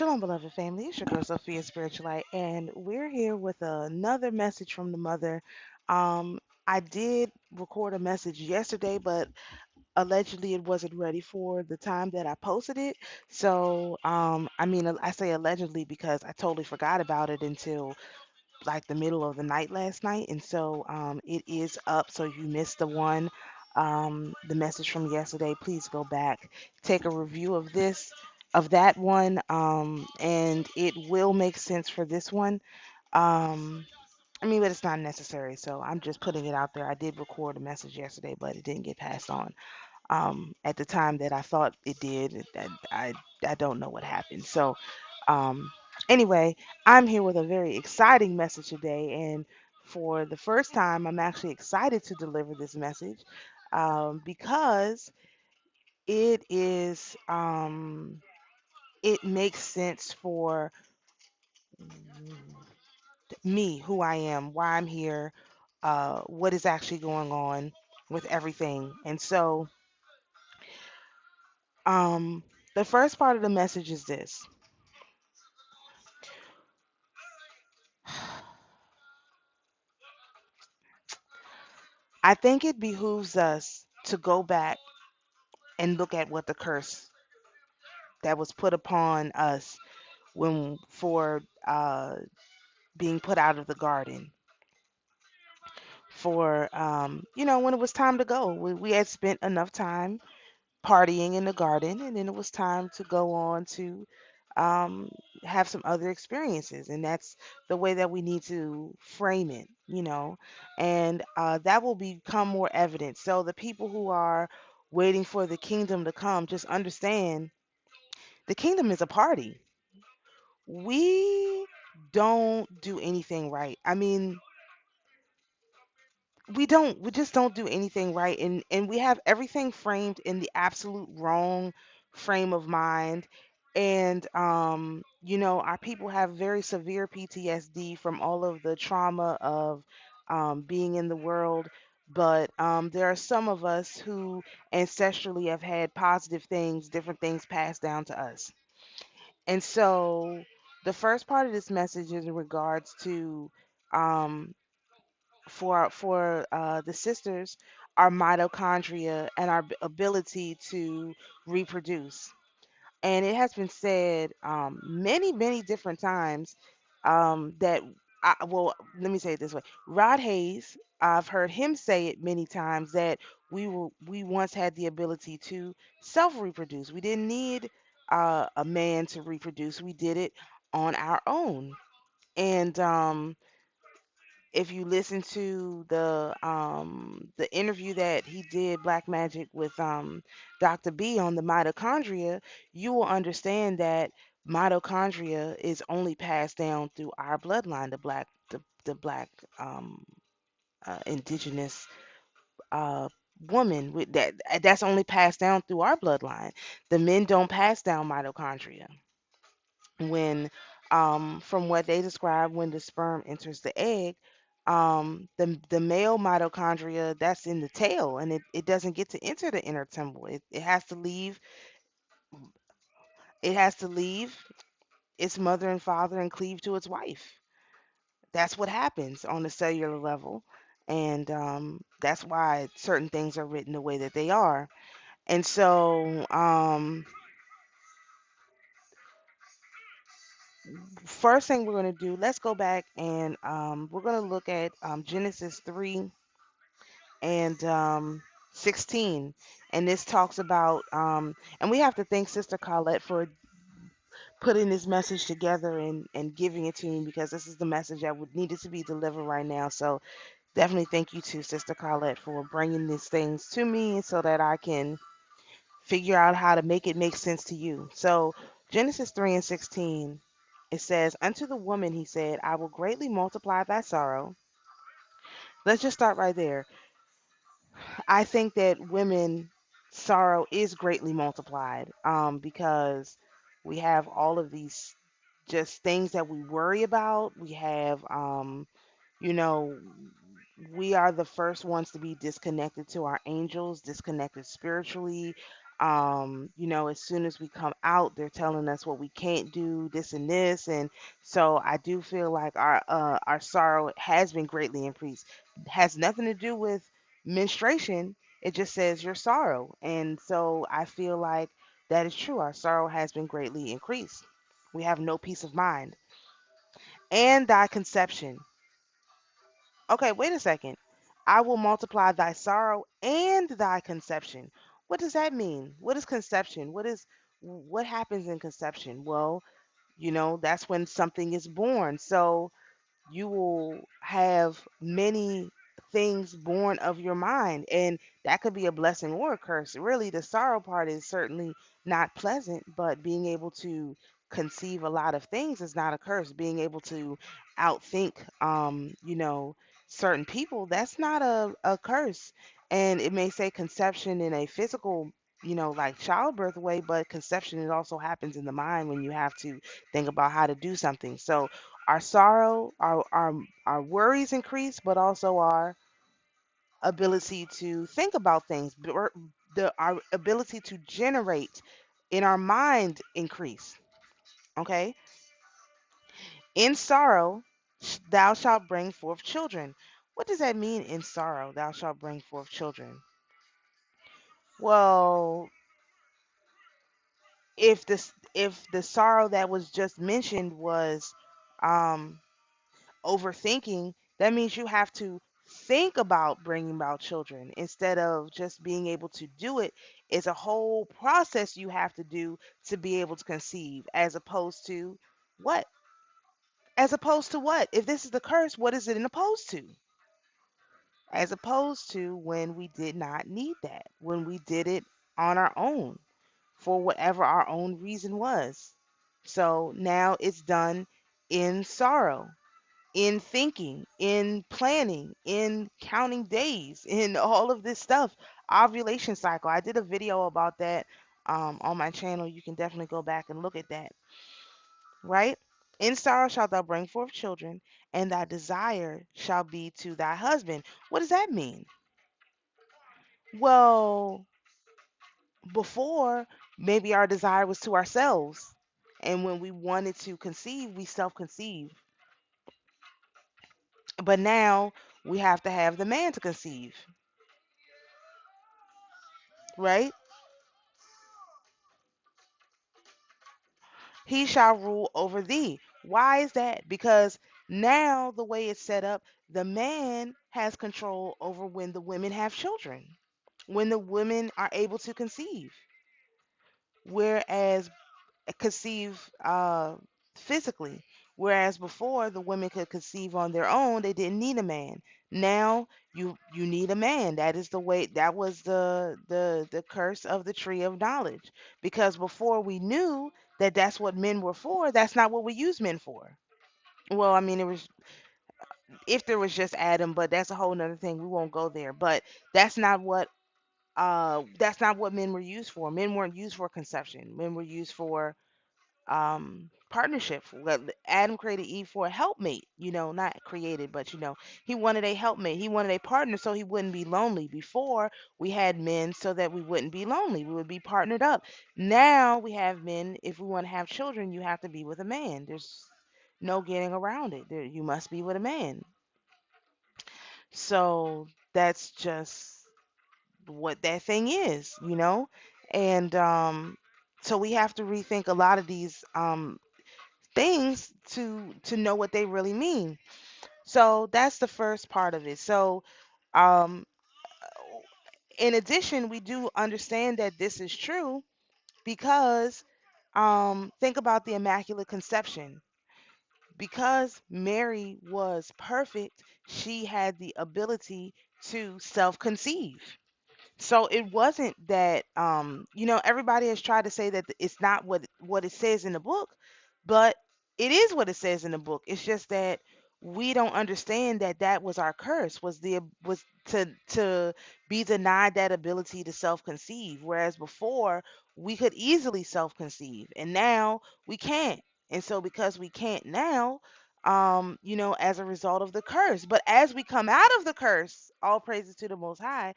Shalom, beloved family. It's your girl Sophia Spiritualite, and we're here with another message from the mother. Um, I did record a message yesterday, but allegedly it wasn't ready for the time that I posted it. So, I mean, I say allegedly because I totally forgot about it until like the middle of the night last night, and so it is up. So you missed the message from yesterday. Please go back, take a review of this, of that one, and it will make sense for this one. Um, I mean, but it's not necessary, so I'm just putting it out there. I did record a message yesterday, but it didn't get passed on at the time that I thought it did. I don't know what happened. So um, anyway, I'm here with a very exciting message today, and for the first time, I'm actually excited to deliver this message because it is it makes sense for me, who I am, why I'm here, what is actually going on with everything, and so um, the first part of the message is this. I think it behooves us to go back and look at what the curse that was put upon us when for being put out of the garden, for when it was time to go. We had spent enough time partying in the garden, and then it was time to go on to um, have some other experiences, and that's the way that we need to frame it. And that will become more evident. So the people who are waiting for the kingdom to come, just understand the kingdom is a party. We don't do anything right. I mean, we just don't do anything right, and we have everything framed in the absolute wrong frame of mind. And our people have very severe PTSD from all of the trauma of being in the world. But there are some of us who ancestrally have had positive things, different things passed down to us. And so the first part of this message is in regards to um, for the sisters, our mitochondria and our ability to reproduce. And it has been said many, many different times that, well, let me say it this way. Rod Hayes, I've heard him say it many times that we once had the ability to self-reproduce. We didn't need a man to reproduce. We did it on our own. And if you listen to the interview that he did, Black Magic, with Dr. B on the mitochondria, you will understand that mitochondria is only passed down through our bloodline, the black um, indigenous uh, woman. With that's only passed down through our bloodline. The men don't pass down mitochondria when from what they describe, when the sperm enters the egg, the male mitochondria that's in the tail, and it doesn't get to enter the inner temple. It has to leave its mother and father and cleave to its wife. That's what happens on the cellular level, and that's why certain things are written the way that they are. And so first thing we're going to do, let's go back, and we're going to look at Genesis 3 and 16. And this talks about, and we have to thank Sister Colette for putting this message together and giving it to me, because this is the message that would needed to be delivered right now. So definitely thank you to Sister Colette for bringing these things to me so that I can figure out how to make it make sense to you. So Genesis 3 and 16, it says, "Unto the woman he said, I will greatly multiply thy sorrow." Let's just start right there. I think that women sorrow is greatly multiplied because we have all of these just things that we worry about. We have you know we are the first ones to be disconnected to our angels, disconnected spiritually. As soon as we come out, they're telling us what we can't do, this and this. And so I do feel like our sorrow has been greatly increased. Has nothing to do with menstruation. It just says your sorrow. And so I feel like that is true. Our sorrow has been greatly increased. We have no peace of mind. And thy conception. Okay, wait a second. I will multiply thy sorrow and thy conception. What does that mean? What is conception? What happens in conception? Well, that's when something is born. So you will have many things born of your mind, and that could be a blessing or a curse. Really, the sorrow part is certainly not pleasant, but being able to conceive a lot of things is not a curse. Being able to outthink certain people, that's not a curse. And it may say conception in a physical, like childbirth way, but conception, it also happens in the mind when you have to think about how to do something. So our sorrow, our worries increase, but also our ability to think about things, our ability to generate in our mind increase. Okay, in sorrow thou shalt bring forth children. What does that mean? In sorrow thou shalt bring forth children. Well, if the sorrow that was just mentioned was um overthinking, that means you have to think about bringing about children instead of just being able to do it. It's a whole process you have to do to be able to conceive, as opposed to what? As opposed to what? If this is the curse, what is it in opposed to? As opposed to when we did not need that, when we did it on our own for whatever our own reason was. So now it's done in sorrow, in thinking, in planning, in counting days, in all of this stuff. Ovulation cycle. I did a video about that on my channel. You can definitely go back and look at that. Right? In sorrow shalt thou bring forth children, and thy desire shall be to thy husband. What does that mean? Well, before, maybe our desire was to ourselves. And when we wanted to conceive, we self conceive. But now we have to have the man to conceive, right? He shall rule over thee. Why is that? Because now the way it's set up, the man has control over when the women have children, when the women are able to conceive. Whereas conceive physically. Whereas before the women could conceive on their own, they didn't need a man. Now you need a man. That is the way. That was the curse of the tree of knowledge. Because before we knew that that's what men were for, that's not what we use men for. Well, I mean, it was if there was just Adam, but that's a whole nother thing. We won't go there. But that's not what that's not what men were used for. Men weren't used for conception. Men were used for partnership. Well, Adam created Eve for a helpmate, not created, but he wanted a helpmate. He wanted a partner so he wouldn't be lonely. Before, we had men so that we wouldn't be lonely. We would be partnered up. Now we have men. If we want to have children, you have to be with a man. There's no getting around it. You must be with a man. So that's just what that thing is. And so we have to rethink a lot of these things to know what they really mean. So that's the first part of it. So um in addition, we do understand that this is true because think about the Immaculate Conception. Because Mary was perfect, she had the ability to self-conceive. So it wasn't that everybody has tried to say that it's not what it says in the book, but it is what it says in the book. It's just that we don't understand that that was our curse, was to be denied that ability to self-conceive, whereas before we could easily self-conceive and now we can't. And so because we can't now, as a result of the curse. But as we come out of the curse, all praises to the most high,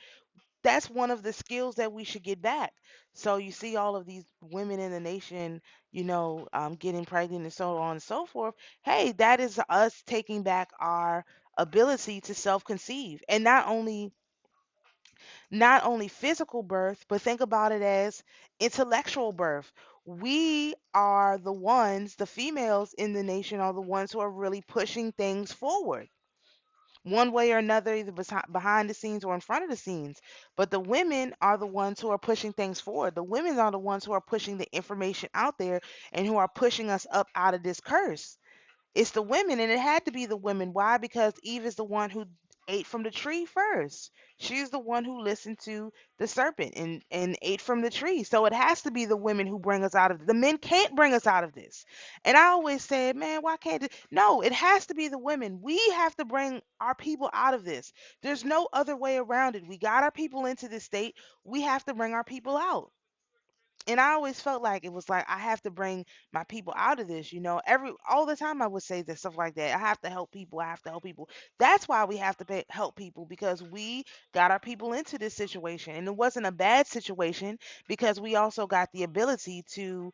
that's one of the skills that we should get back. So you see all of these women in the nation, getting pregnant and so on and so forth. Hey, that is us taking back our ability to self-conceive, and not only physical birth, but think about it as intellectual birth. We are the ones, the females in the nation are the ones who are really pushing things forward, one way or another, either behind the scenes or in front of the scenes. But the women are the ones who are pushing things forward. The women are the ones who are pushing the information out there and who are pushing us up out of this curse. It's the women, and it had to be the women. Why? Because Eve is the one who ate from the tree first. She's the one who listened to the serpent and ate from the tree. So it has to be the women who bring us out of the men can't bring us out of this. And I always said, man, why can't it? No, it has to be the women. We have to bring our people out of this. There's no other way around it. We got our people into this state. We have to bring our people out. And I always felt like it was like I have to bring my people out of this, every all the time I would say this stuff like that. I have to help people. I have to help people. That's why we have to help people, because we got our people into this situation, and it wasn't a bad situation because we also got the ability to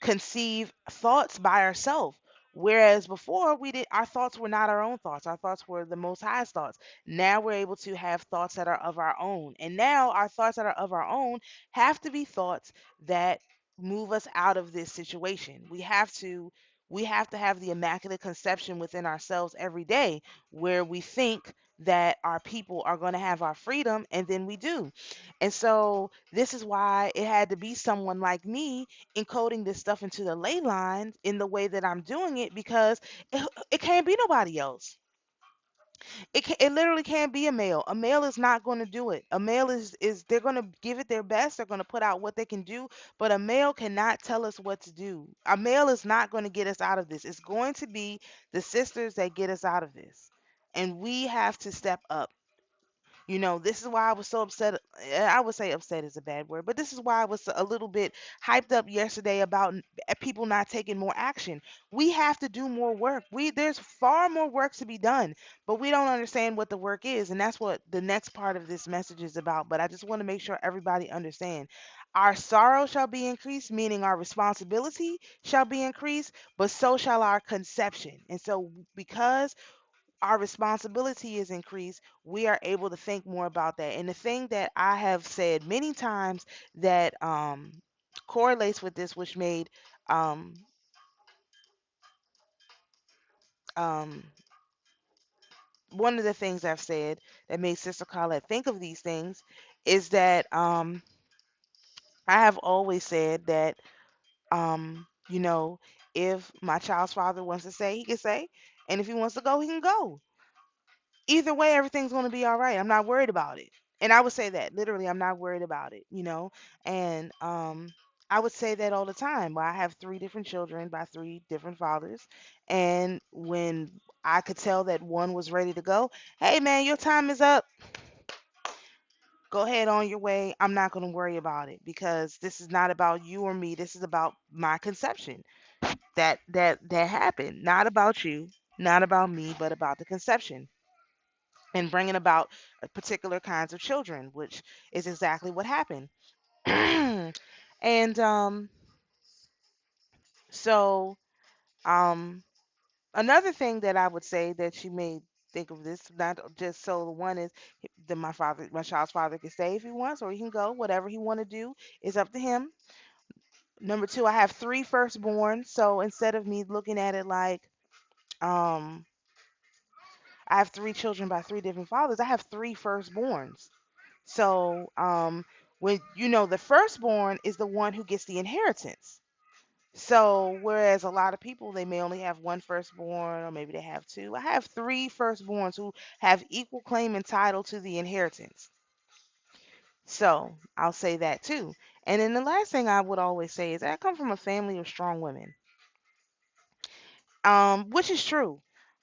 conceive thoughts by ourselves. Whereas before we did, our thoughts were not our own thoughts. Our thoughts were the Most High's thoughts. Now we're able to have thoughts that are of our own, and now our thoughts that are of our own have to be thoughts that move us out of this situation. We have to have the immaculate conception within ourselves every day, where we think that our people are going to have our freedom, and then we do. And so this is why it had to be someone like me encoding this stuff into the ley lines in the way that I'm doing it, because it can't be nobody else. It literally can't be a male. A male is not going to do it. A male is they're going to give it their best. They're going to put out what they can do, but a male cannot tell us what to do. A male is not going to get us out of this. It's going to be the sisters that get us out of this. And we have to step up. This is why I was so upset. I would say upset is a bad word, but this is why I was a little bit hyped up yesterday about people not taking more action. We have to do more work. There's far more work to be done, but we don't understand what the work is, and that's what the next part of this message is about. But I just want to make sure everybody understand. Our sorrow shall be increased, meaning our responsibility shall be increased, but so shall our conception. And so, because our responsibility is increased, we are able to think more about that. And the thing that I have said many times that correlates with this, which made um, um, one of the things I've said that made Sister Colette think of these things, is that I have always said that, if my child's father wants to say, he can say, and if he wants to go, he can go. Either way, everything's going to be all right. I'm not worried about it. And I would say that literally, I'm not worried about it. And I would say that all the time. Well, I have three different children by three different fathers. And when I could tell that one was ready to go, hey, man, your time is up. Go ahead on your way. I'm not going to worry about it, because this is not about you or me. This is about my conception that happened. Not about you, not about me, but about the conception and bringing about particular kinds of children, which is exactly what happened. And so um, another thing that I would say that she made think of this, not just so the one is that my child's father can stay if he wants, or he can go. Whatever he want to do is up to him. Number two, I have three firstborn, so instead of me looking at it like um, I have three children by three different fathers, I have three firstborns. So, when the firstborn is the one who gets the inheritance. So, whereas a lot of people, they may only have one firstborn, or maybe they have two. I have three firstborns who have equal claim and title to the inheritance. So, I'll say that too. And then the last thing I would always say is that I come from a family of strong women, which is true.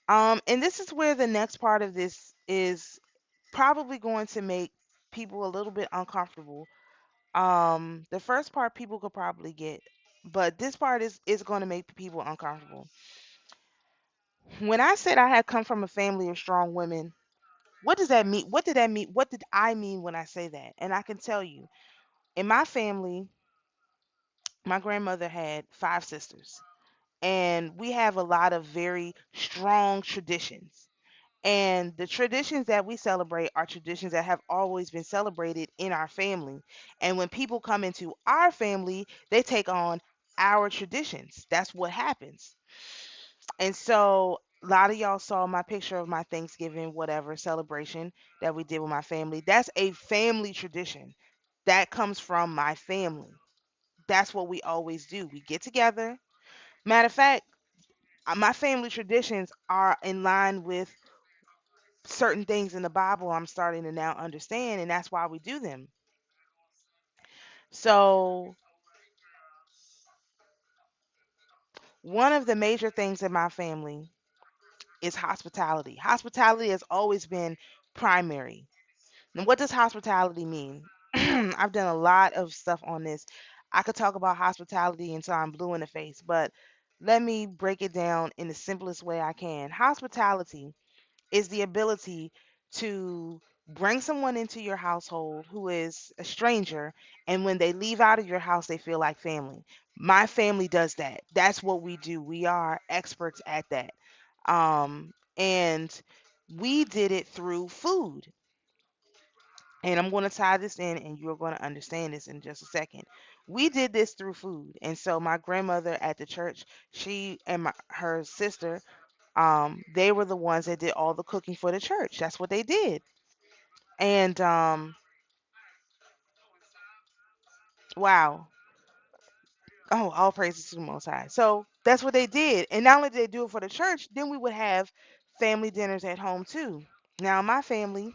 And this is where the next part of this is probably going to make people a little bit uncomfortable. The first part people could probably get, but this part is going to make people uncomfortable. When I said I had come from a family of strong women, What does that mean? What did that mean? What did I mean when I say that? And I can tell you, in my family, my grandmother had five sisters, and we have a lot of very strong traditions. And the traditions that we celebrate are traditions that have always been celebrated in our family. And when people come into our family, they take on our traditions. That's what happens. And so a lot of y'all saw my picture of my Thanksgiving, whatever celebration that we did with my family. That's a family tradition that comes from my family. That's what we always do. We get together. Matter of fact, my family traditions are in line with certain things in the Bible I'm starting to now understand, and that's why we do them. So, one of the major things in my family is hospitality. Hospitality has always been primary. And what does hospitality mean? I've done a lot of stuff on this. I could talk about hospitality until I'm blue in the face, but let me break it down in the simplest way I can. Hospitality is the ability to bring someone into your household who is a stranger, and when they leave out of your house they feel like family. My family does that. That's what we do. We are experts at that. And we did it through food. And I'm going to tie this in, and you're going to understand this in just a second. We did this through food. And so my grandmother at the church, she and her sister, they were the ones that did all the cooking for the church. That's what they did. And wow. Oh, all praises to the Most High. So that's what they did. And not only did they do it for the church, then we would have family dinners at home too. Now, my family,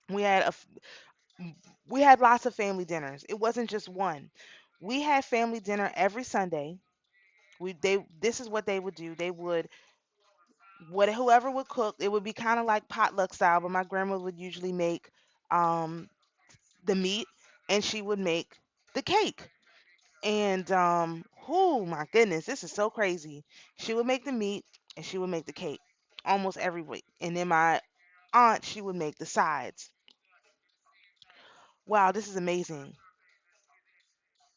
we had we had lots of family dinners. It wasn't just one. We had family dinner every Sunday. They this is what they would do. They would what whoever would cook, it would be kind of like potluck style, but my grandma would usually make um the meat, and she would make the cake. And oh my goodness, this is so crazy. She would make the meat and she would make the cake almost every week. And then my aunt, she would make the sides. Wow, this is amazing.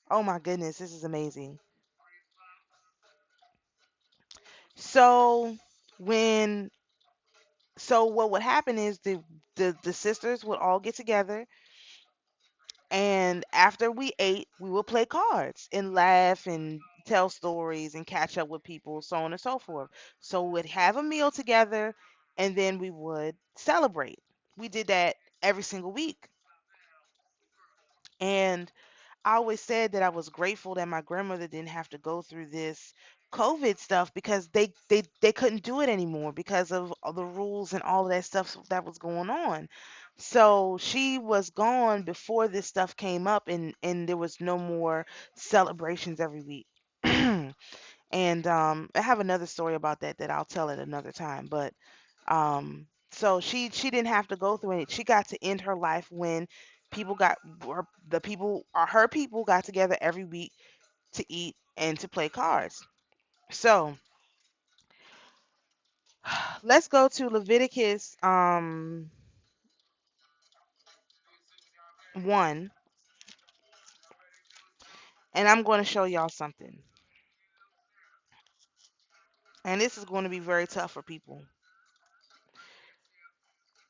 Oh my goodness, this is amazing. So when so what would happen is the sisters would all get together, and after we ate, we would play cards and laugh and tell stories and catch up with people, so on and so forth. So we'd have a meal together, and then we would celebrate. We did that every single week. And I always said that I was grateful that my grandmother didn't have to go through this COVID stuff, because they couldn't do it anymore because of all the rules and all of that stuff that was going on. So she was gone before this stuff came up, and there was no more celebrations every week. And I have another story about that that I'll tell at another time. But so she didn't have to go through it. She got to end her life when the people or her people got together every week to eat and to play cards. So let's go to Leviticus 1, and I'm going to show y'all something. And this is going to be very tough for people.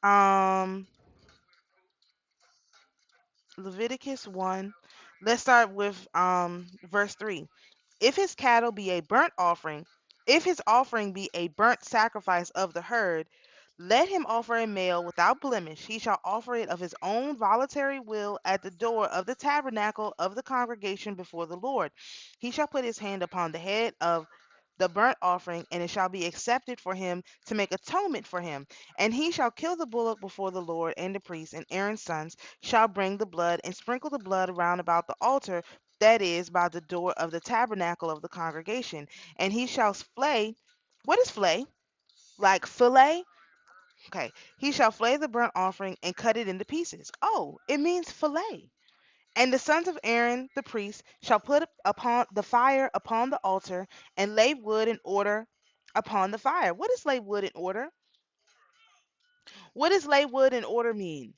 Um Leviticus 1. Let's start with verse 3. If his cattle be a burnt offering, if his offering be a burnt sacrifice of the herd, let him offer a male without blemish. He shall offer it of his own voluntary will at the door of the tabernacle of the congregation before the Lord. He shall put his hand upon the head of the burnt offering, and it shall be accepted for him to make atonement for him. And he shall kill the bullock before the Lord, and the priest and Aaron's sons shall bring the blood and sprinkle the blood round about the altar, that is, by the door of the tabernacle of the congregation. And he shall flay. What is flay? Like fillet? Okay. He shall flay the burnt offering and cut it into pieces. Oh, it means fillet. And the sons of Aaron the priest shall put upon the fire upon the altar, and lay wood in order upon the fire. What is lay wood in order? What does lay wood in order mean?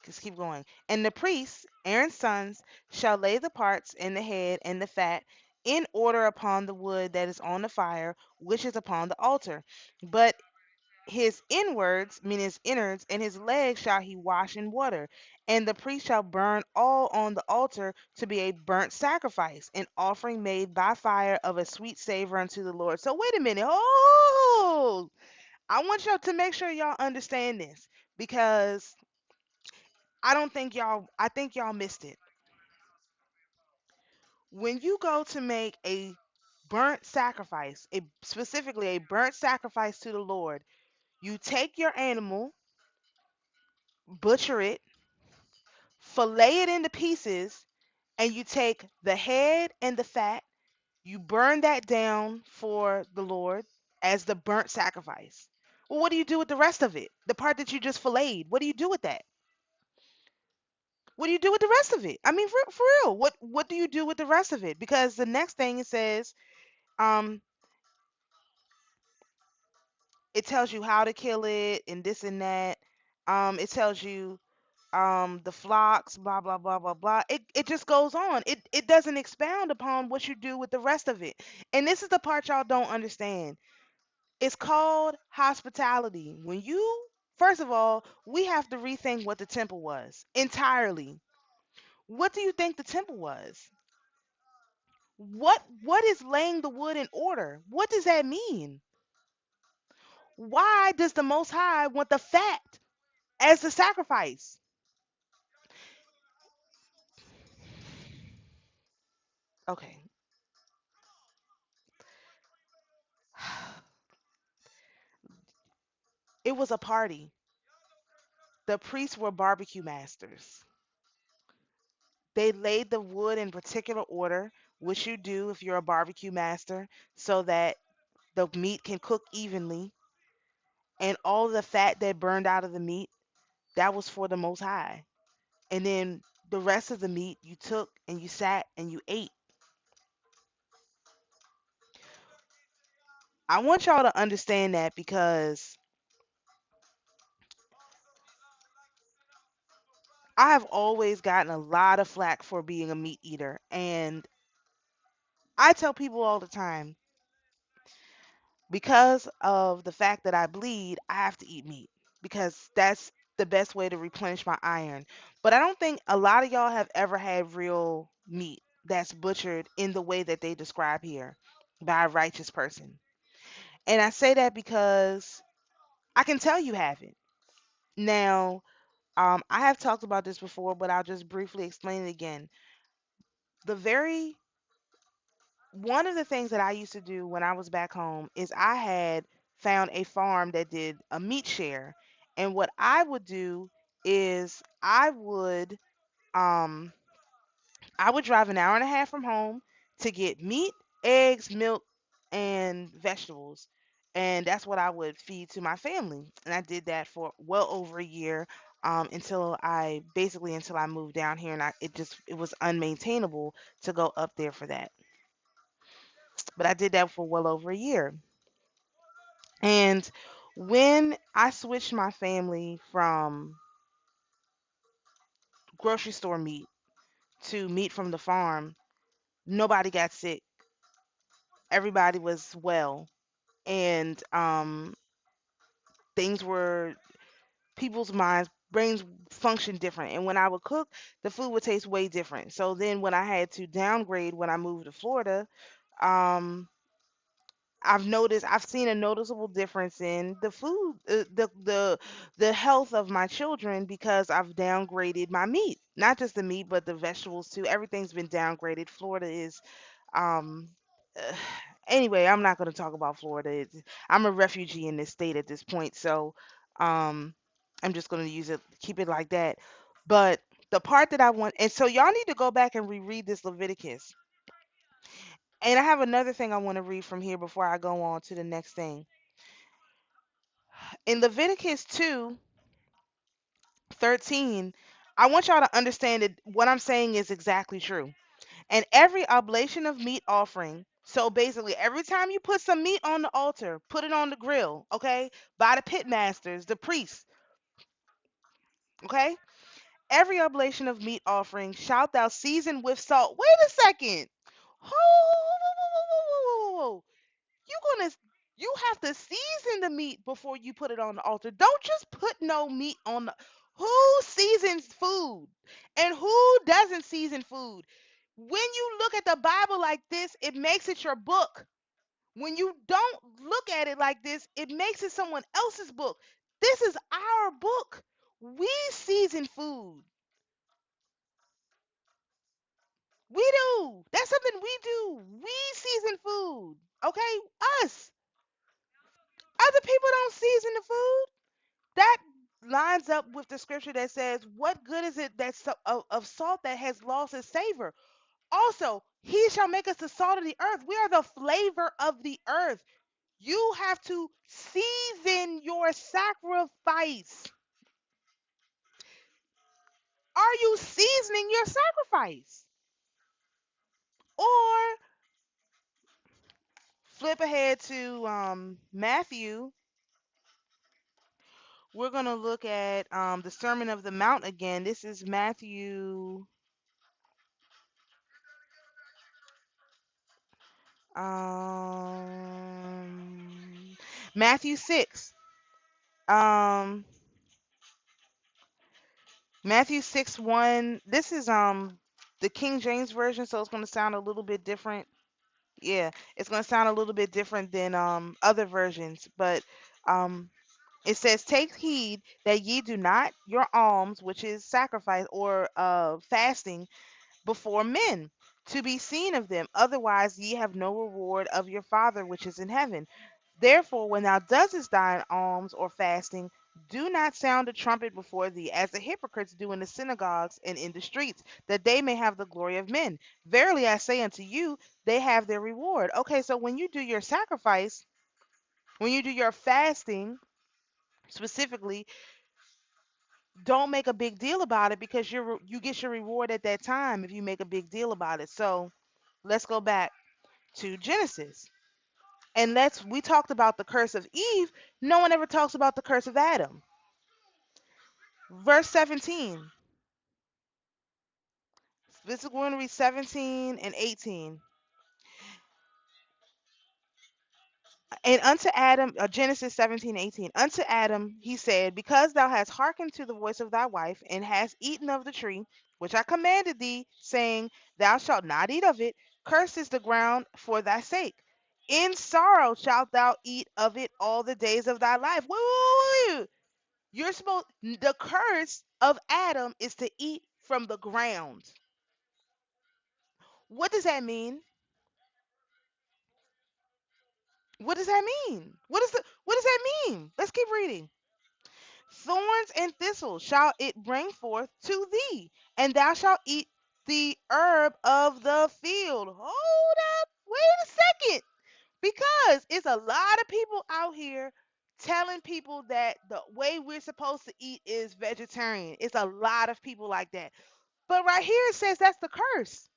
Just keep going. And the priests, Aaron's sons, shall lay the parts and the head and the fat in order upon the wood that is on the fire, which is upon the altar. But his inwards, meaning his innards, and his legs shall he wash in water. And the priest shall burn all on the altar to be a burnt sacrifice, an offering made by fire of a sweet savor unto the Lord. So wait a minute. Oh, I want y'all to make sure y'all understand this because I think y'all missed it. When you go to make a burnt sacrifice, specifically a burnt sacrifice to the Lord, you take your animal, butcher it, fillet it into pieces, and you take the head and the fat, you burn that down for the Lord as the burnt sacrifice. Well, what do you do with the rest of it? The part that you just filleted, what do you do with that? What do you do with the rest of it? I mean, for real, what do you do with the rest of it? Because the next thing it says, um, it tells you how to kill it and this and that. It tells you the flocks, blah blah blah blah blah. It just goes on. It doesn't expound upon what you do with the rest of it. And this is the part y'all don't understand. It's called hospitality. When you First of all, we have to rethink what the temple was entirely. What do you think the temple was? What is laying the wood in order? What does that mean? Why does the Most High want the fat as the sacrifice? Okay. It was a party. The priests were barbecue masters. They laid the wood in particular order, which you do if you're a barbecue master, so that the meat can cook evenly, and all the fat that burned out of the meat, that was for the Most High. And then the rest of the meat you took and you sat and you ate. I want y'all to understand that because I have always gotten a lot of flack for being a meat eater. And I tell people all the time, because of the fact that I bleed, I have to eat meat because that's the best way to replenish my iron. But I don't think a lot of y'all have ever had real meat that's butchered in the way that they describe here by a righteous person. And I say that because I can tell you haven't. Now, I have talked about this before, but I'll just briefly explain it again. The very One of the things that I used to do when I was back home is I had found a farm that did a meat share. And what I would do is um I would drive an hour and a half from home to get meat, eggs, milk, and vegetables. And that's what I would feed to my family. And I did that for well over a year, until I moved down here, and it was unmaintainable to go up there for that. But I did that for well over a year. And when I switched my family from grocery store meat to meat from the farm, nobody got sick. Everybody was well. And things were people's minds brains function different, and when I would cook, the food would taste way different. So then when I had to downgrade when I moved to Florida, um I've seen a noticeable difference in the food, the health of my children because I've downgraded my meat, not just the meat, but the vegetables too. Everything's been downgraded. Florida is, um, anyway, I'm not going to talk about Florida. I'm a refugee in this state at this point, so, um, I'm just going to keep it like that. But the part that I want, and so y'all need to go back and reread this Leviticus. And I have another thing I want to read from here before I go on to the next thing. In Leviticus 2:13, I want y'all to understand that what I'm saying is exactly true. And every oblation of meat offering So basically, every time you put some meat on the altar, put it on the grill, okay? By the pit masters, the priests, okay? Every oblation of meat offering shalt thou season with salt. Wait a second. Whoa. You gonna you have to season the meat before you put it on the altar. Don't just put no meat on the who seasons food and who doesn't season food. When you look at the Bible like this, it makes it your book. When you don't look at it like this, it makes it someone else's book. This is our book. We season food. We do. That's something we do. We season food. Okay? Us. Other people don't season the food. That lines up with the scripture that says, "What good is it that of salt that has lost its savor?" Also, he shall make us the salt of the earth. We are the flavor of the earth. You have to season your sacrifice. Are you seasoning your sacrifice? Or flip ahead to Matthew. We're going to look at the Sermon of the Mount again. This is Matthew 6. Um, Matthew 6 1. This is the King James version, so it's going to sound a little bit different. Yeah, it's going to sound a little bit different than other versions, but um it says, "Take heed that ye do not your alms, which is sacrifice or fasting, before men, to be seen of them. Otherwise ye have no reward of your Father which is in heaven. Therefore, when thou doest thine alms or fasting, do not sound a trumpet before thee, as the hypocrites do in the synagogues and in the streets, that they may have the glory of men. Verily I say unto you, they have their reward." Okay, so when you do your sacrifice, when you do your fasting specifically, don't make a big deal about it, because you get your reward at that time if you make a big deal about it. So let's go back to Genesis. And we talked about the curse of Eve. No one ever talks about the curse of Adam. Verse 17. This is going to read 17 and 18. And unto Adam, Genesis 17:18. Unto Adam he said, "Because thou hast hearkened to the voice of thy wife, and hast eaten of the tree which I commanded thee, saying, Thou shalt not eat of it, cursed is the ground for thy sake. In sorrow shalt thou eat of it all the days of thy life." Woo! The curse of Adam is to eat from the ground. What does that mean? What does that mean? What does that mean? Let's keep reading. "Thorns and thistles shall it bring forth to thee, and thou shalt eat the herb of the field." Hold up, wait a second. Because it's a lot of people out here telling people that the way we're supposed to eat is vegetarian. It's a lot of people like that. But right here it says that's the curse.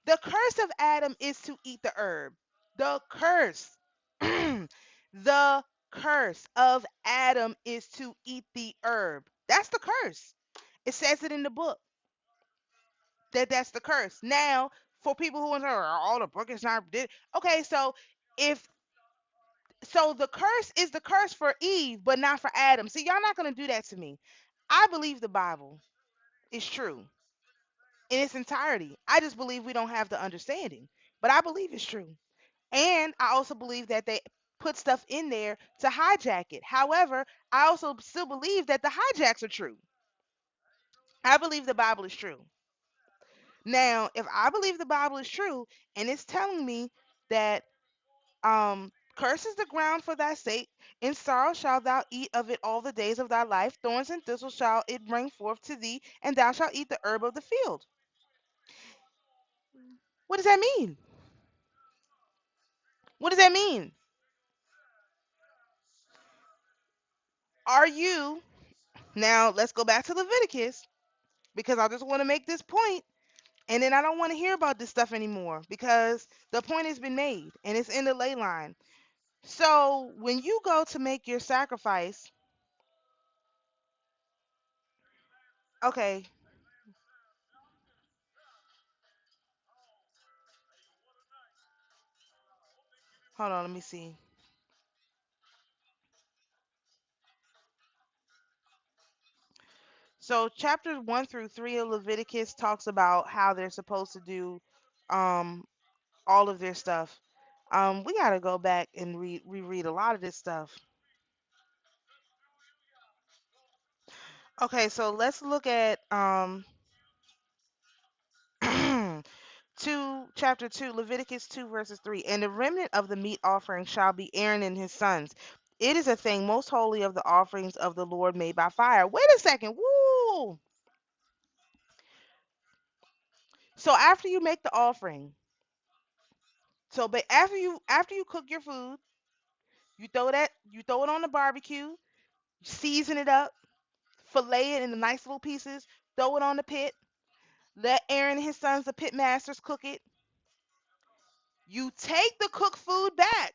The curse of Adam is to eat the herb. The curse. The curse of Adam is to eat the herb. That's the curse. It says it in the book that that's the curse. Now, for people who are, "Oh, the book is not did." Okay, so if the curse is the curse for Eve, but not for Adam. See, y'all not gonna do that to me. I believe the Bible is true in its entirety. I just believe we don't have the understanding, but I believe it's true. And I also believe that they put stuff in there to hijack it. However, I also still believe that the hijacks are true. I believe the Bible is true. Now, if I believe the Bible is true and it's telling me that curses the ground for thy sake, in sorrow shalt thou eat of it all the days of thy life, thorns and thistles shall it bring forth to thee, and thou shalt eat the herb of the field. What does that mean? What does that mean? Are you Now let's go back to Leviticus, because I just want to make this point. And then I don't want to hear about this stuff anymore because the point has been made and it's in the ley line. So when you go to make your sacrifice, okay, hold on, let me see. So chapters 1 through 3 of Leviticus talks about how they're supposed to do um all of their stuff. We gotta go back and reread a lot of this stuff. Okay, so let's look at 2 Leviticus 2 verses 3. And the remnant of the meat offering shall be Aaron and his sons. It is a thing most holy of the offerings of the Lord made by fire. Wait a second. Woo! So after you make the offering, but after you cook your food, you throw it on the barbecue, season it up, fillet it into nice little pieces, throw it on the pit, let Aaron and his sons, the pit masters, cook it. You take the cooked food back.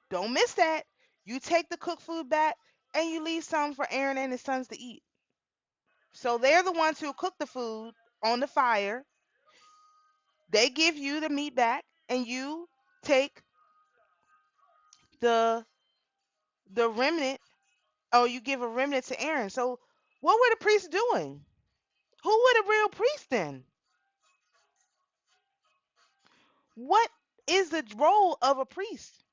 Don't miss that. You take the cooked food back and you leave some for Aaron and his sons to eat. So they're the ones who cook the food on the fire. They give you the meat back and you take the remnant, or you give a remnant to Aaron. So what were the priests doing? Who were the real priests then? What is the role of a priest?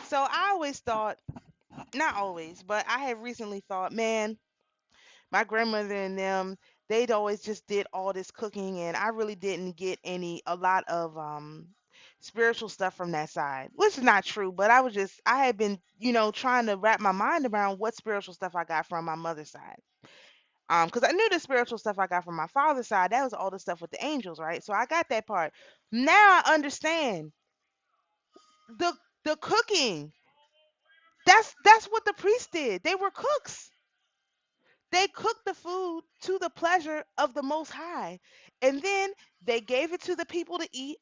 So I always thought, not always, but I have recently thought, man, my grandmother and them, they'd always just did all this cooking, and I really didn't get a lot of spiritual stuff from that side, which is not true. But I had been, trying to wrap my mind around what spiritual stuff I got from my mother's side. Because I knew the spiritual stuff I got from my father's side, that was all the stuff with the angels, right? So I got that part. Now I understand the cooking. That's what the priests did. They were cooks. They cooked the food to the pleasure of the Most High. And then they gave it to the people to eat,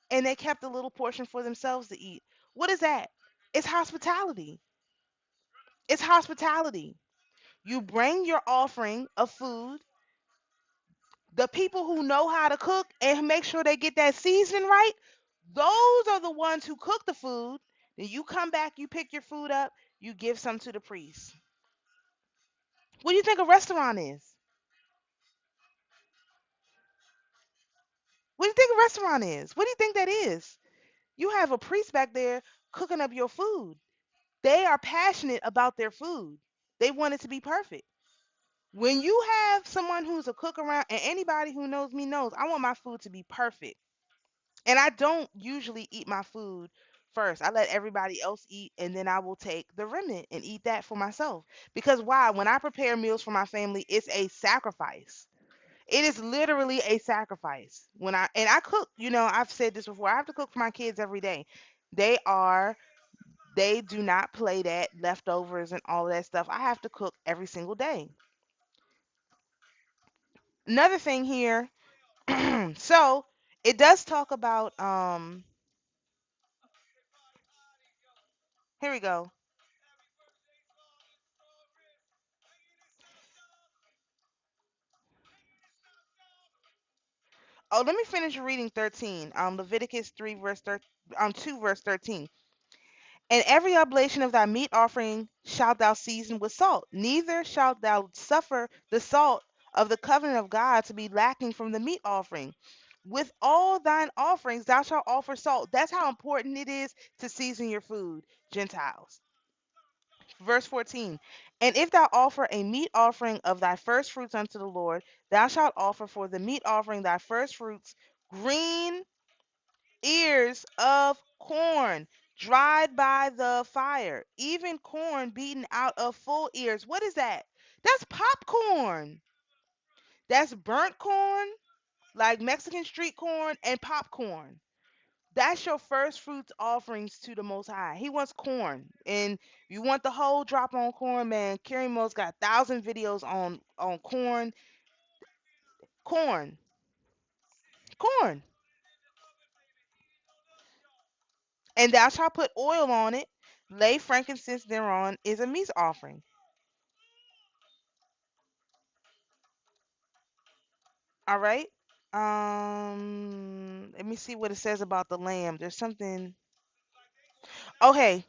and they kept a little portion for themselves to eat. What is that? It's hospitality. It's hospitality. You bring your offering of food, the people who know how to cook and make sure they get that seasoning right, those are the ones who cook the food. Then you come back, you pick your food up, you give some to the priest. What do you think a restaurant is? What do you think a restaurant is? What do you think that is? You have a priest back there cooking up your food. They are passionate about their food. They want it to be perfect. When you have someone who's a cook around, and anybody who knows me knows, I want my food to be perfect. And I don't usually eat my food first. I let everybody else eat, and then I will take the remnant and eat that for myself. Because why? When I prepare meals for my family, it's a sacrifice. It is literally a sacrifice. I cook, I've said this before. I have to cook for my kids every day. They are they do not play that leftovers and all of that stuff. I have to cook every single day. Another thing here, so it does talk about here we go. Oh, let me finish reading 13. Leviticus 3 verse 2 verse 13. And every oblation of thy meat offering shalt thou season with salt. Neither shalt thou suffer the salt of the covenant of God to be lacking from the meat offering. With all thine offerings thou shalt offer salt. That's how important it is to season your food, Gentiles. Verse 14. And if thou offer a meat offering of thy first fruits unto the Lord, thou shalt offer for the meat offering thy first fruits green ears of corn dried by the fire, even corn beaten out of full ears. What is that? That's popcorn. That's burnt corn, like Mexican street corn, and popcorn. That's your first fruits offerings to the Most High. He wants corn, and you want the whole drop on corn, man. Carrie Mo's got 1,000 videos on corn, corn, corn, and thou shalt put oil on it. Lay frankincense thereon is a meat offering. All right. Let me see what it says about the lamb. There's something. Okay,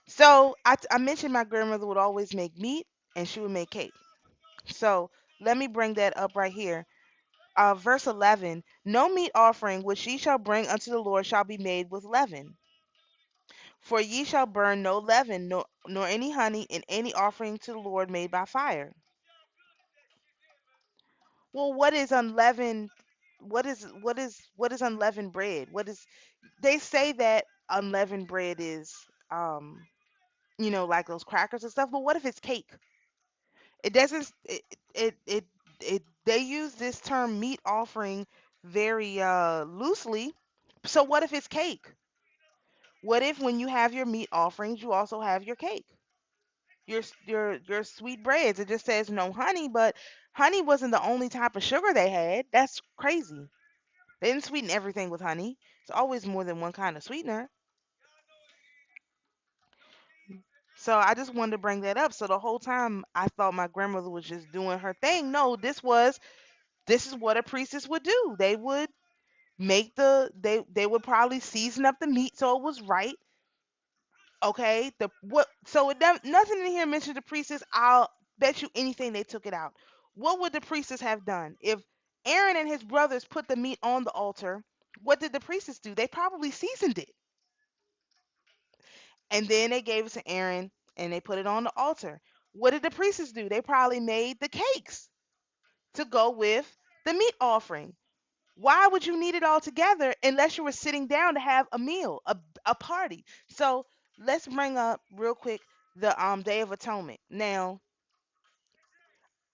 so I mentioned my grandmother would always make meat and she would make cake. So let me bring that up right here. Verse 11: No meat offering which ye shall bring unto the Lord shall be made with leaven. For ye shall burn no leaven, nor any honey in any offering to the Lord made by fire. Well, what is unleavened? What is unleavened bread? What is They say that unleavened bread is like those crackers and stuff, but what if it's cake? It doesn't it they use this term meat offering very loosely. So what if it's cake? What if when you have your meat offerings, you also have your cake? Your sweet breads. It just says no honey, but honey wasn't the only type of sugar they had. That's crazy. They didn't sweeten everything with honey. It's always more than one kind of sweetener. So I just wanted to bring that up. So the whole time I thought my grandmother was just doing her thing. No, this is what a priestess would do. They would they would probably season up the meat so it was right. Okay, the what? So nothing in here mentions the priestess. I'll bet you anything they took it out. What would the priestess have done if Aaron and his brothers put the meat on the altar? What did the priestess do? They probably seasoned it, and then they gave it to Aaron and they put it on the altar. What did the priestess do? They probably made the cakes to go with the meat offering. Why would you need it all together unless you were sitting down to have a meal, a party? So let's bring up real quick the Day of Atonement. Now,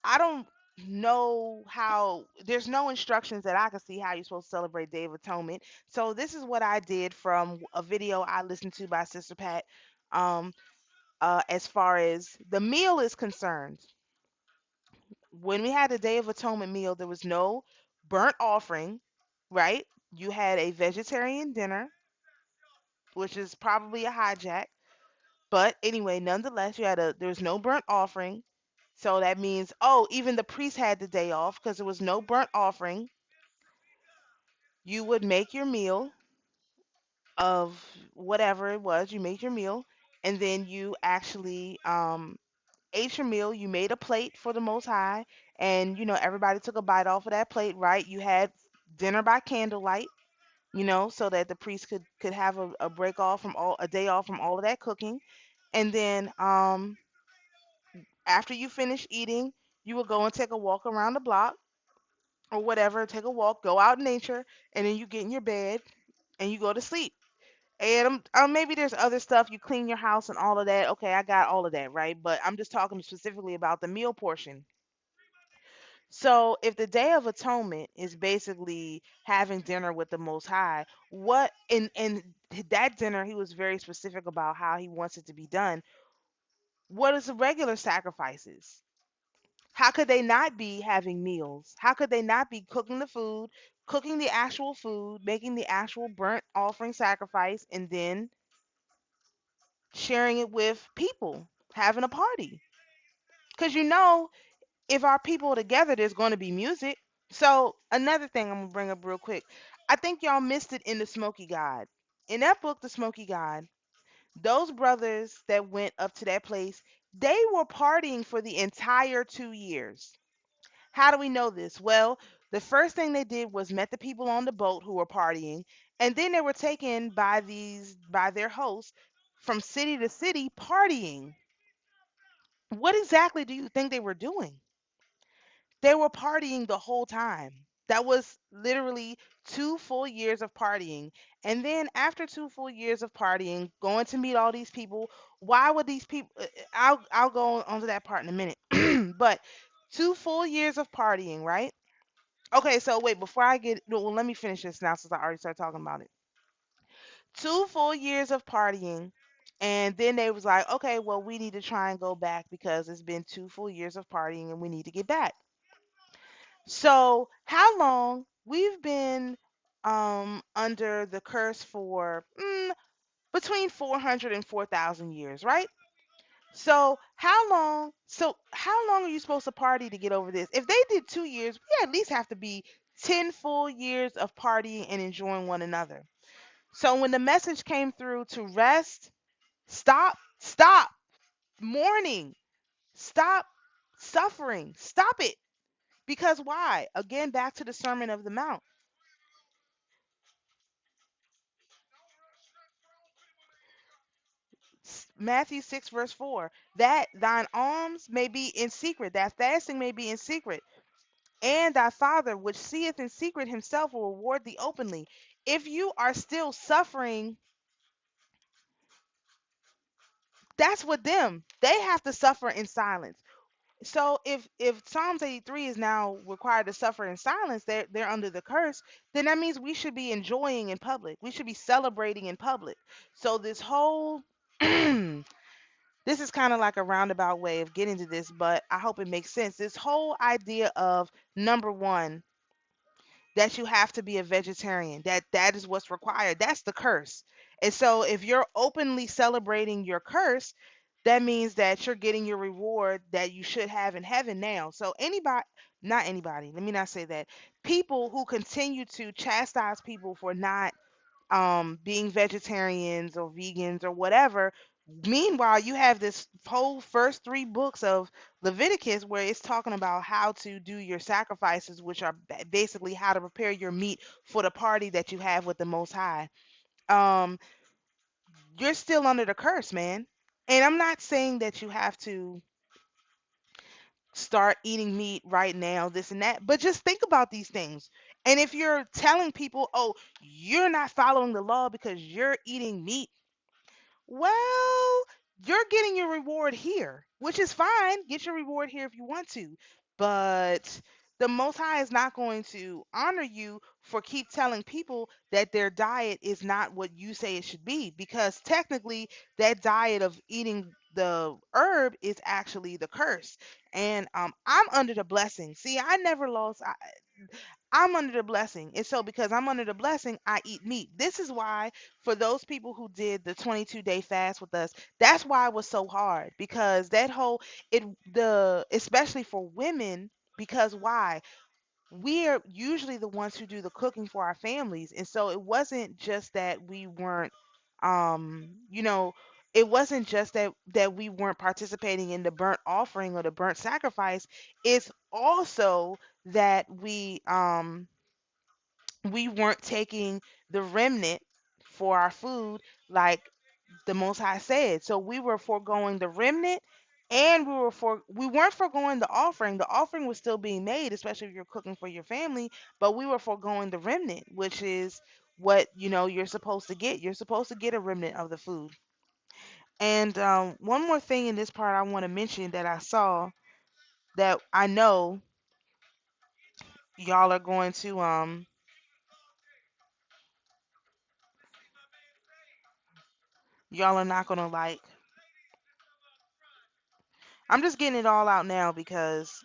I don't know how there's no instructions that I can see how you're supposed to celebrate Day of Atonement. So this is what I did from a video I listened to by Sister Pat. Um, as far as the meal is concerned, when we had the Day of Atonement meal, there was no burnt offering, right? You had a vegetarian dinner, which is probably a hijack. But anyway, nonetheless, there was no burnt offering. So that means, oh, even the priest had the day off because there was no burnt offering. You would make your meal of whatever it was. You made your meal, and then you actually ate your meal. You made a plate for the Most High, and everybody took a bite off of that plate, right? You had dinner by candlelight, so that the priest could have a break off from all a day off from all of that cooking. And then after you finish eating, you will go and take a walk around the block or whatever, take a walk, go out in nature, and then you get in your bed and you go to sleep. And maybe there's other stuff, you clean your house and all of that. Okay, I got all of that, right? But I'm just talking specifically about the meal portion. So if the Day of Atonement is basically having dinner with the Most High, what in that dinner he was very specific about how he wants it to be done. What is the regular sacrifices? How could they not be having meals? How could they not be cooking the food, cooking the actual food, making the actual burnt offering sacrifice, and then sharing it with people, having a party? Because if our people are together, there's going to be music. So another thing I'm gonna bring up real quick, I think y'all missed it in the Smoky God. In that book, The Smoky God, those brothers that went up to that place, they were partying for the entire 2 years. How do we know this? Well, the first thing they did was met the people on the boat who were partying, and then they were taken by their hosts from city to city partying. What exactly do you think they were doing? They were partying the whole time. That was literally 2 full years of partying. And then after 2 full years of partying, going to meet all these people, why would these people I'll go on to that part in a minute. But 2 full years of partying, right? Okay, so wait, before I get, no, well, let me finish this now since I already started talking about it. 2 full years of partying, and then they was like, okay, well, we need to try and go back because it's been 2 full years of partying and we need to get back. So how long we've been under the curse for between 400 and 4,000 years, right? So how long are you supposed to party to get over this? If they did 2 years, we at least have to be 10 full years of partying and enjoying one another. So when the message came through to rest, stop mourning, stop suffering, stop it. Because why? Again, back to the Sermon of the Mount. Matthew 6, verse 4, that thine alms may be in secret, that fasting may be in secret, and thy Father, which seeth in secret himself, will reward thee openly. If you are still suffering, that's with them. They have to suffer in silence. So if Psalms 83 is now required to suffer in silence, they're under the curse, then that means we should be enjoying in public. We should be celebrating in public. So this whole this is kind of like a roundabout way of getting to this, but I hope it makes sense. This whole idea of number one, that you have to be a vegetarian, that is what's required. That's the curse. And so if you're openly celebrating your curse, that means that you're getting your reward that you should have in heaven now. So anybody, not anybody, let me not say that. People who continue to chastise people for not being vegetarians or vegans or whatever. Meanwhile, you have this whole first three books of Leviticus where it's talking about how to do your sacrifices, which are basically how to prepare your meat for the party that you have with the Most High. Um, you're still under the curse, man. And I'm not saying that you have to start eating meat right now, this and that, but just think about these things. And if you're telling people, oh, you're not following the law because you're eating meat, well, you're getting your reward here, which is fine. Get your reward here if you want to. But the Most High is not going to honor you for keep telling people that their diet is not what you say it should be, because technically that diet of eating the herb is actually the curse. And I'm under the blessing. See, I never lost. I'm under the blessing. And so because I'm under the blessing, I eat meat. This is why for those people who did the 22-day fast with us, that's why it was so hard, because that whole it the especially for women, because why? We are usually the ones who do the cooking for our families. And so it wasn't just that we weren't you know, it wasn't just that we weren't participating in the burnt offering or the burnt sacrifice. It's also that we weren't taking the remnant for our food like the Most High said. So we were foregoing the remnant, and we weren't foregoing the offering. The offering was still being made, especially if you're cooking for your family, but we were foregoing the remnant, which is what you're supposed to get. You're supposed to get a remnant of the food. And one more thing in this part I want to mention that I saw, that I know y'all are going to y'all are not gonna like. I'm just getting it all out now because,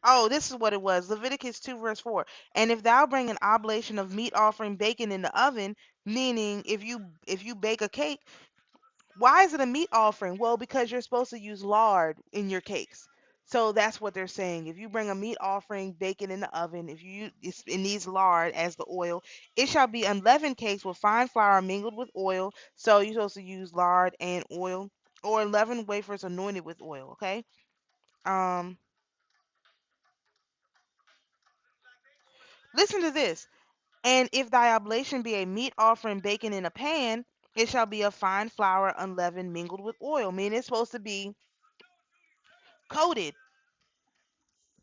oh, this is what it was. Leviticus 2 verse 4. And if thou bring an oblation of meat offering baking in the oven, meaning if you bake a cake, why is it a meat offering? Well, because you're supposed to use lard in your cakes. So that's what they're saying. If you bring a meat offering, bake it in the oven. If it needs lard as the oil, it shall be unleavened cakes with fine flour mingled with oil. So you're supposed to use lard and oil, or leavened wafers anointed with oil. Okay. Um, Listen to this. And if thy oblation be a meat offering baken in a pan, it shall be of fine flour unleavened mingled with oil. Meaning it's supposed to be coated,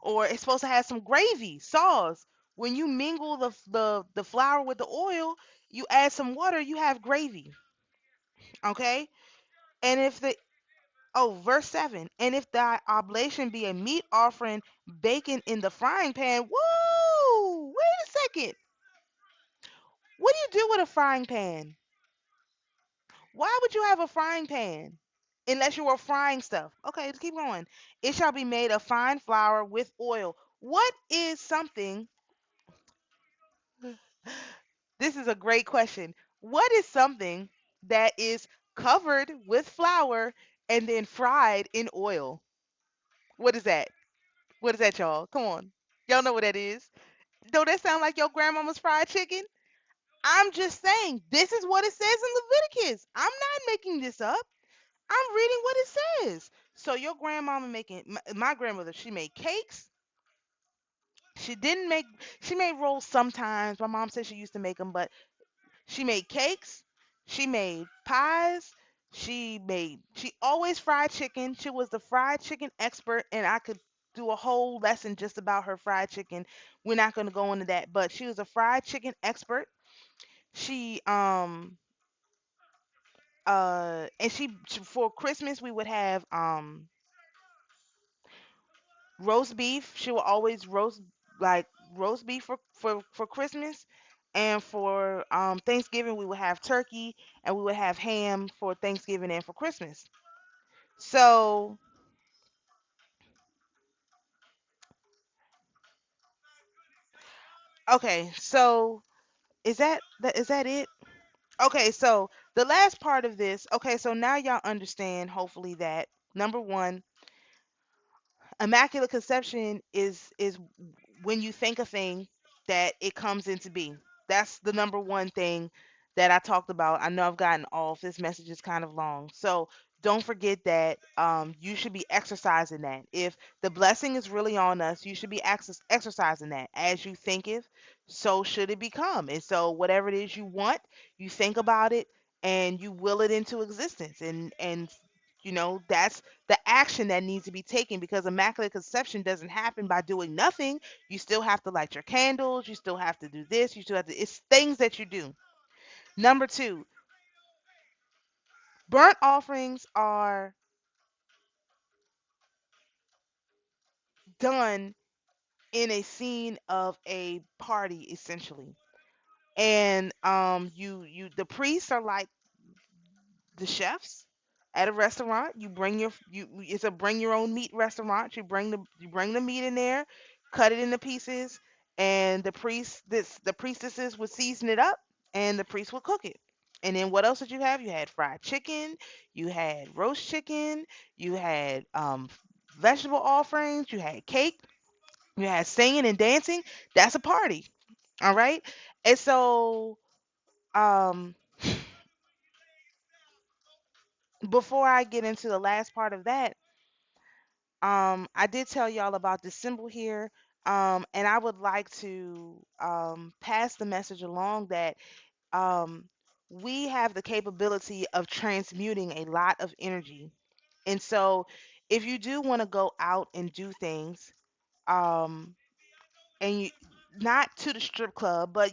or it's supposed to have some gravy, sauce. When you mingle the flour with the oil, you add some water, you have gravy. Okay? And if the Oh, verse 7. And if thy oblation be a meat offering baking in the frying pan, woo! Wait a second. What do you do with a frying pan? Why would you have a frying pan? Unless you were frying stuff. Okay, let's keep going. It shall be made of fine flour with oil. What is something? This is a great question. What is something that is covered with flour and then fried in oil? What is that? What is that, y'all? Come on. Y'all know what that is. Don't that sound like your grandmama's fried chicken? I'm just saying, this is what it says in Leviticus. I'm not making this up. I'm reading what it says. So your grandmama making my grandmother, she made cakes. She didn't make she made rolls sometimes. My mom said she used to make them, but she made cakes. She made pies. She always fried chicken. She was the fried chicken expert, and I could do a whole lesson just about her fried chicken. We're not going to go into that, but she was a fried chicken expert. She and for Christmas we would have roast beef. She will always like roast beef for Christmas, and for Thanksgiving we would have turkey, and we would have ham for Thanksgiving and for Christmas. So okay, so is that it? Okay, so the last part of this. Okay, so now y'all understand hopefully that number one, immaculate conception is when you think a thing that it comes into being. That's the number one thing that I talked about. I know I've gotten off. This message is kind of long. So don't forget that you should be exercising that. If the blessing is really on us, you should be exercising that. As you thinketh, so should it become. And so whatever it is you want, you think about it and you will it into existence. And that's the action that needs to be taken, because immaculate conception doesn't happen by doing nothing. You still have to light your candles, you still have to do this, you still have to, it's things that you do. Number two, burnt offerings are done in a scene of a party essentially. And the priests are like the chefs at a restaurant. You bring your you it's a bring your own meat restaurant. You bring the meat in there, cut it into pieces, and the priestesses would season it up, and the priest would cook it. And then what else did you have? You had fried chicken, you had roast chicken, you had vegetable offerings, you had cake, you had singing and dancing. That's a party. All right. And so um before I get into the last part of that, I did tell y'all about this symbol here, and I would like to pass the message along that um, we have the capability of transmuting a lot of energy. And so, if you do want to go out and do things, um, and you not to the strip club, but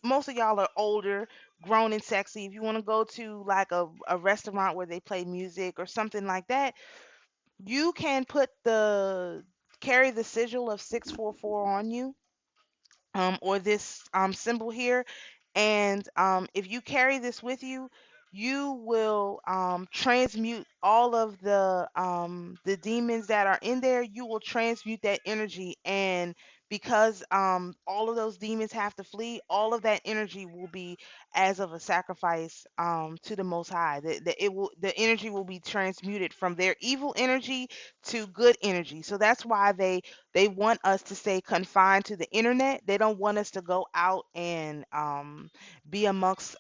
most of y'all are older, grown and sexy. If you want to go to like a restaurant where they play music or something like that, you can carry the sigil of 644 on you, or this symbol here. And if you carry this with you, you will transmute all of the demons that are in there. You will transmute that energy, and because all of those demons have to flee, all of that energy will be as of a sacrifice to the Most High. The energy will be transmuted from their evil energy to good energy. So that's why they want us to stay confined to the internet. They don't want us to go out and be amongst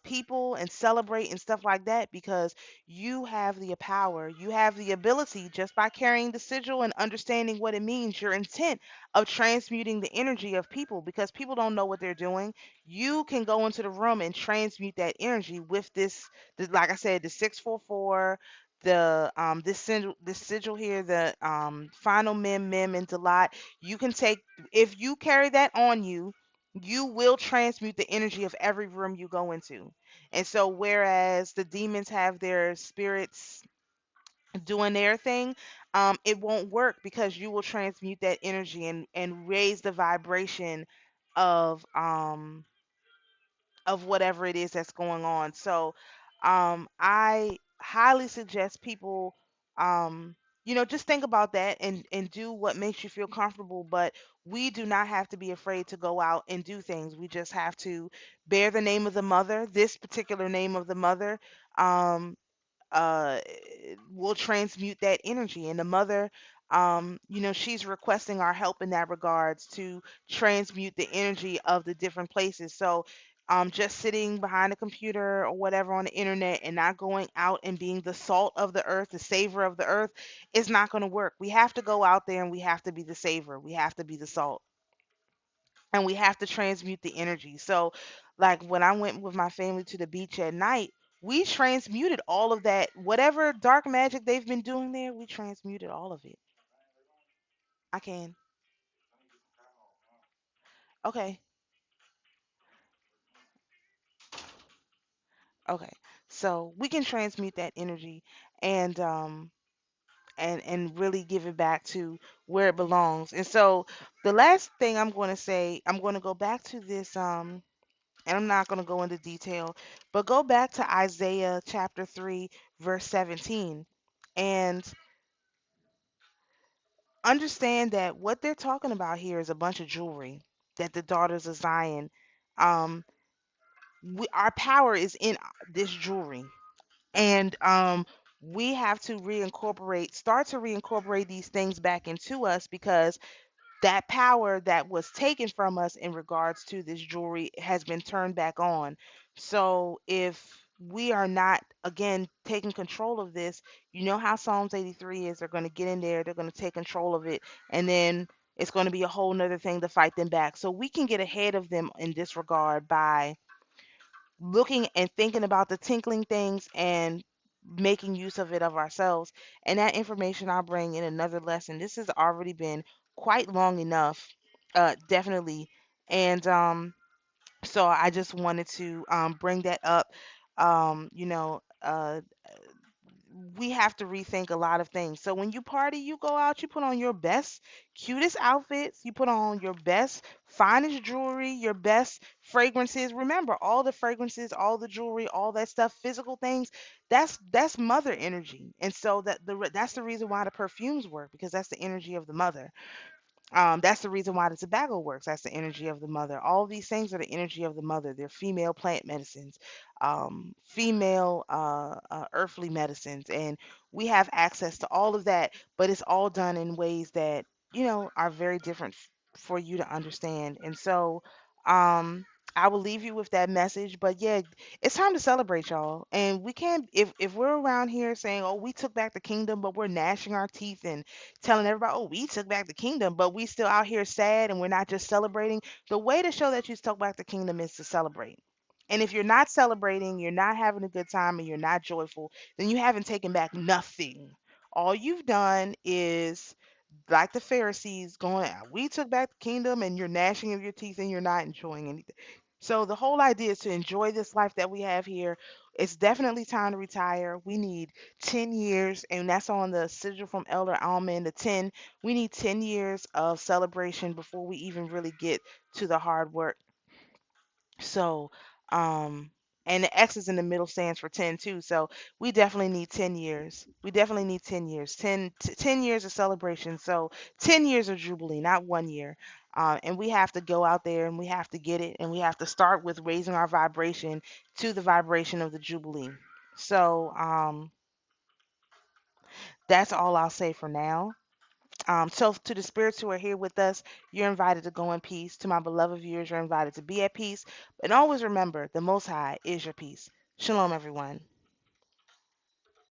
people and celebrate and stuff like that, because you have the power, you have the ability, just by carrying the sigil and understanding what it means, your intent of transmuting the energy of people, because people don't know what they're doing. You can go into the room and transmute that energy with like I said, the 644, this sigil here, the final mem and Dalat. You can take, if you carry that on you, you will transmute the energy of every room you go into. And so whereas the demons have their spirits doing their thing, it won't work because you will transmute that energy and raise the vibration of um of whatever it is that's going on. So I highly suggest people, just think about that and do what makes you feel comfortable. But we do not have to be afraid to go out and do things. We just have to bear the name of the mother, this particular name of the mother. Um, uh will transmute that energy, and the mother, she's requesting our help in that regards to transmute the energy of the different places. So just sitting behind a computer or whatever on the internet and not going out and being the salt of the earth, the savor of the earth, is not going to work. We have to go out there and we have to be the savor, we have to be the salt, and we have to transmute the energy. So, like when I went with my family to the beach at night, we transmuted all of that. Whatever dark magic they've been doing there, we transmuted all of it. I can. Okay. Okay. So we can transmute that energy and and really give it back to where it belongs. And so the last thing I'm going to say, I'm going to go back to this and I'm not going to go into detail, but go back to Isaiah chapter 3, verse 17, and understand that what they're talking about here is a bunch of jewelry that the daughters of Zion, um, our power is in this jewelry. And we have to start to reincorporate these things back into us, because that power that was taken from us in regards to this jewelry has been turned back on. So if we are not again taking control of this, you know how Psalms 83 is, they're going to get in there, they're going to take control of it, and then it's going to be a whole nother thing to fight them back. So we can get ahead of them in this regard by looking and thinking about the tinkling things and making use of it of ourselves. And that information I'll bring in another lesson. This has already been quite long enough, definitely. And so I just wanted to bring that up. We have to rethink a lot of things. So when you party, you go out, you put on your best, cutest outfits, you put on your best, finest jewelry, your best fragrances. Remember, all the fragrances, all the jewelry, all that stuff, physical things, that's mother energy. And so that's the reason why the perfumes work, because that's the energy of the mother. That's the reason why the tobacco works. That's the energy of the mother. All these things are the energy of the mother. They're female plant medicines, female earthly medicines, and we have access to all of that. But it's all done in ways that are very different for you to understand. And so, um, I will leave you with that message. But yeah, it's time to celebrate, y'all. And we can't, if we're around here saying, "Oh, we took back the kingdom," but we're gnashing our teeth and telling everybody, "Oh, we took back the kingdom," but we still out here sad and we're not just celebrating. The way to show that you took back the kingdom is to celebrate. And if you're not celebrating, you're not having a good time, and you're not joyful, then you haven't taken back nothing. All you've done is like the Pharisees going, "We took back the kingdom," and you're gnashing of your teeth and you're not enjoying anything. So the whole idea is to enjoy this life that we have here. It's definitely time to retire. We need 10 years, and that's on the sigil from Elder Alman, the 10. We need 10 years of celebration before we even really get to the hard work. So, um, and the X is in the middle stands for 10 too. So we definitely need 10 years. We definitely need 10 years. 10 years of celebration. So 10 years of Jubilee, not 1 year. And we have to go out there and we have to get it. And we have to start with raising our vibration to the vibration of the Jubilee. So that's all I'll say for now. So to the spirits who are here with us, you're invited to go in peace. To my beloved viewers, you're invited to be at peace. And always remember, the Most High is your peace. Shalom, everyone.